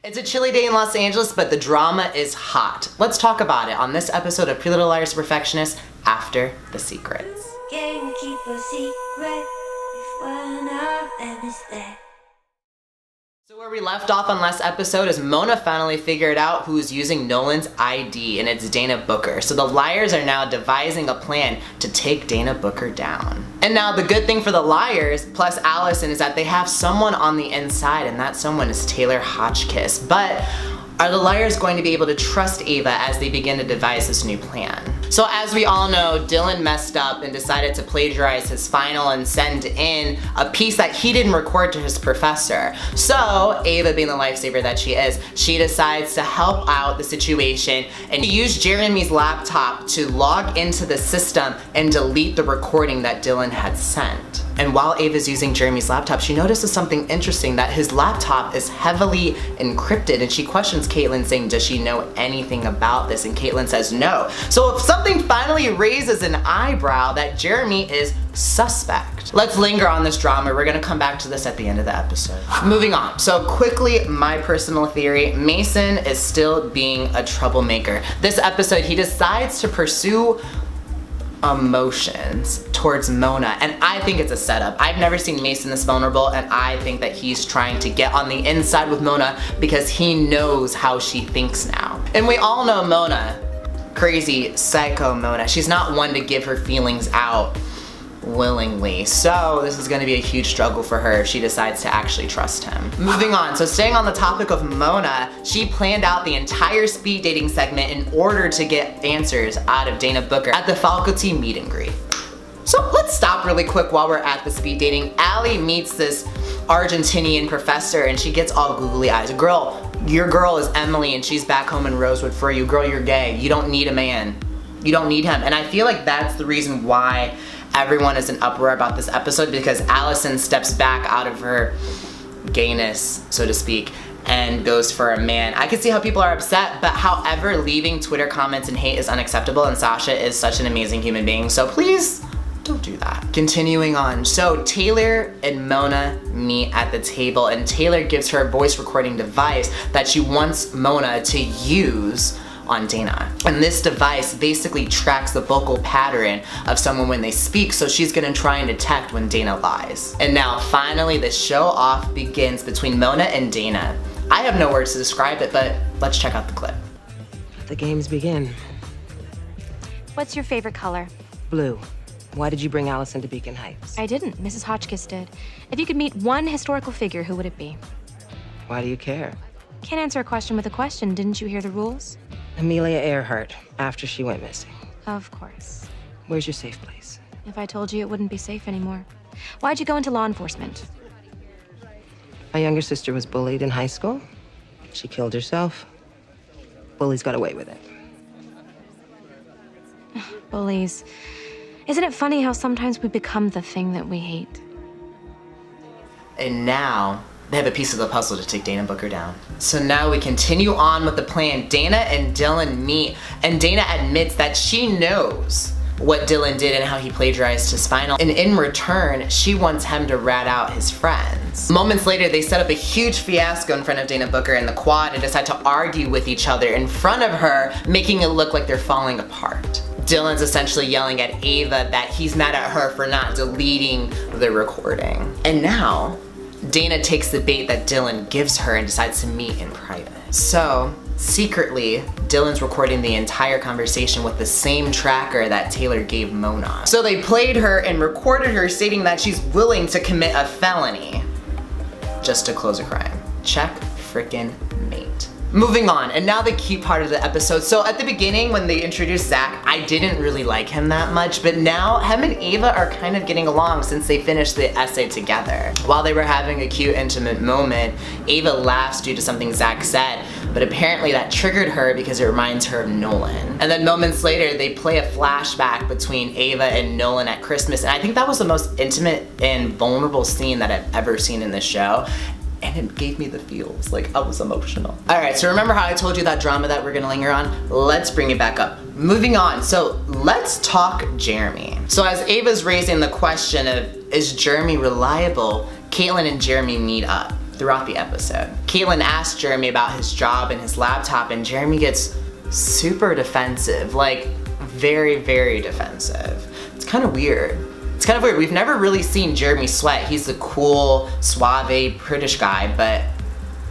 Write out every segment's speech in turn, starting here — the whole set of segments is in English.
It's a chilly day in Los Angeles, but the drama is hot. Let's talk about it on this episode of Pretty Little Liars The Perfectionists after the secrets. Can't keep a secret if one of them is there. So where we left off on last episode is Mona finally figured out who's using Nolan's ID, and it's Dana Booker. So the liars are now devising a plan to take Dana Booker down. And now the good thing for the liars, plus Allison, is that they have someone on the inside, and that someone is Taylor Hotchkiss. But are the liars going to be able to trust Ava as they begin to devise this new plan? So as we all know, Dylan messed up and decided to plagiarize his final and send in a piece that he didn't record to his professor. So Ava, being the lifesaver that she is, she decides to help out the situation and use Jeremy's laptop to log into the system and delete the recording that Dylan had sent. And while Ava's using Jeremy's laptop, she notices something interesting, that his laptop is heavily encrypted, and she questions Caitlin, saying, does she know anything about this? And Caitlin says no. So if something finally raises an eyebrow, that Jeremy is suspect. Let's linger on this drama. We're gonna come back to this at the end of the episode. Moving on. So quickly, my personal theory, Mason is still being a troublemaker. This episode, he decides to pursue emotions towards Mona, and I think it's a setup. I've never seen Mason this vulnerable, and I think that he's trying to get on the inside with Mona because he knows how she thinks now. And we all know Mona, crazy psycho Mona. She's not one to give her feelings out willingly. So this is going to be a huge struggle for her if she decides to actually trust him. Moving on, so staying on the topic of Mona, she planned out the entire speed dating segment in order to get answers out of Dana Booker at the faculty meet and greet. So let's stop really quick while we're at the speed dating. Allie meets this Argentinian professor and she gets all googly eyes. Girl, your girl is Emily and she's back home in Rosewood for you. Girl, you're gay. You don't need a man. You don't need him. And I feel like that's the reason why everyone is in uproar about this episode, because Allison steps back out of her gayness, so to speak, and goes for a man. I can see how people are upset, but however, leaving Twitter comments and hate is unacceptable, and Sasha is such an amazing human being, so please don't do that. Continuing on, so Taylor and Mona meet at the table, and Taylor gives her a voice recording device that she wants Mona to use on Dana. And this device basically tracks the vocal pattern of someone when they speak, so she's gonna try and detect when Dana lies. And now finally the show off begins between Mona and Dana. I have no words to describe it, but let's check out the clip. The games begin. What's your favorite color? Blue. Why did you bring Allison to Beacon Heights? I didn't. Mrs. Hotchkiss did. If you could meet one historical figure, who would it be? Why do you care? Can't answer a question with a question. Didn't you hear the rules? Amelia Earhart, after she went missing. Of course. Where's your safe place? If I told you, it wouldn't be safe anymore. Why'd you go into law enforcement? My younger sister was bullied in high school. She killed herself. Bullies got away with it. Bullies. Isn't it funny how sometimes we become the thing that we hate? And now they have a piece of the puzzle to take Dana Booker down. So now we continue on with the plan. Dana and Dylan meet, and Dana admits that she knows what Dylan did and how he plagiarized his final, and in return, she wants him to rat out his friends. Moments later, they set up a huge fiasco in front of Dana Booker in the quad and decide to argue with each other in front of her, making it look like they're falling apart. Dylan's essentially yelling at Ava that he's mad at her for not deleting the recording. And now, Dana takes the bait that Dylan gives her and decides to meet in private. So, secretly, Dylan's recording the entire conversation with the same tracker that Taylor gave Mona. So they played her and recorded her stating that she's willing to commit a felony just to close a crime. Check frickin' mate. Moving on, and now the key part of the episode. So at the beginning when they introduced Zach, I didn't really like him that much, but now him and Ava are kind of getting along since they finished the essay together. While they were having a cute, intimate moment, Ava laughs due to something Zach said, but apparently that triggered her because it reminds her of Nolan. And then moments later, they play a flashback between Ava and Nolan at Christmas, and I think that was the most intimate and vulnerable scene that I've ever seen in this show. And it gave me the feels, like I was emotional. All right, so remember how I told you that drama that we're gonna linger on? Let's bring it back up. Moving on, so let's talk Jeremy. So as Ava's raising the question of, is Jeremy reliable? Caitlin and Jeremy meet up. throughout the episode. Caitlin asks Jeremy about his job and his laptop, and Jeremy gets super defensive, like very, very defensive. It's kind of weird. It's kind of weird. We've never really seen Jeremy sweat. He's the cool, suave, British guy, but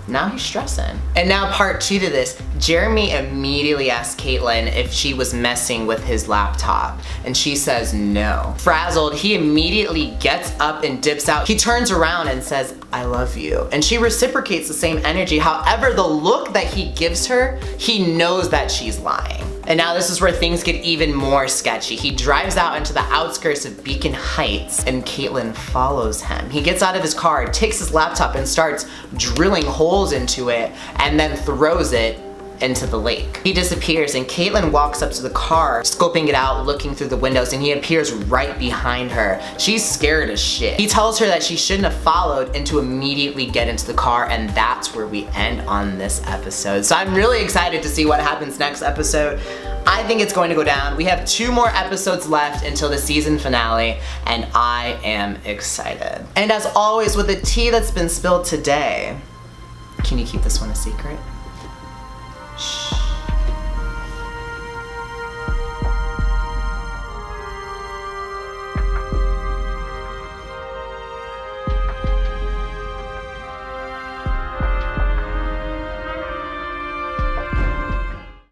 now he's stressing. And now part 2 to this, Jeremy immediately asks Caitlin if she was messing with his laptop, and she says no. Frazzled, he immediately gets up and dips out. He turns around and says, I love you. And she reciprocates the same energy. However, the look that he gives her, he knows that she's lying. And now this is where things get even more sketchy. He drives out into the outskirts of Beacon Heights, and Caitlin follows him. He gets out of his car, takes his laptop, and starts drilling holes into it, and then throws it into the lake. He disappears, and Caitlin walks up to the car, scoping it out, looking through the windows, and he appears right behind her. She's scared as shit. He tells her that she shouldn't have followed and to immediately get into the car, and that's where we end on this episode. So I'm really excited to see what happens next episode. I think it's going to go down. We have 2 more episodes left until the season finale, and I am excited. And as always, with the tea that's been spilled today, can you keep this one a secret?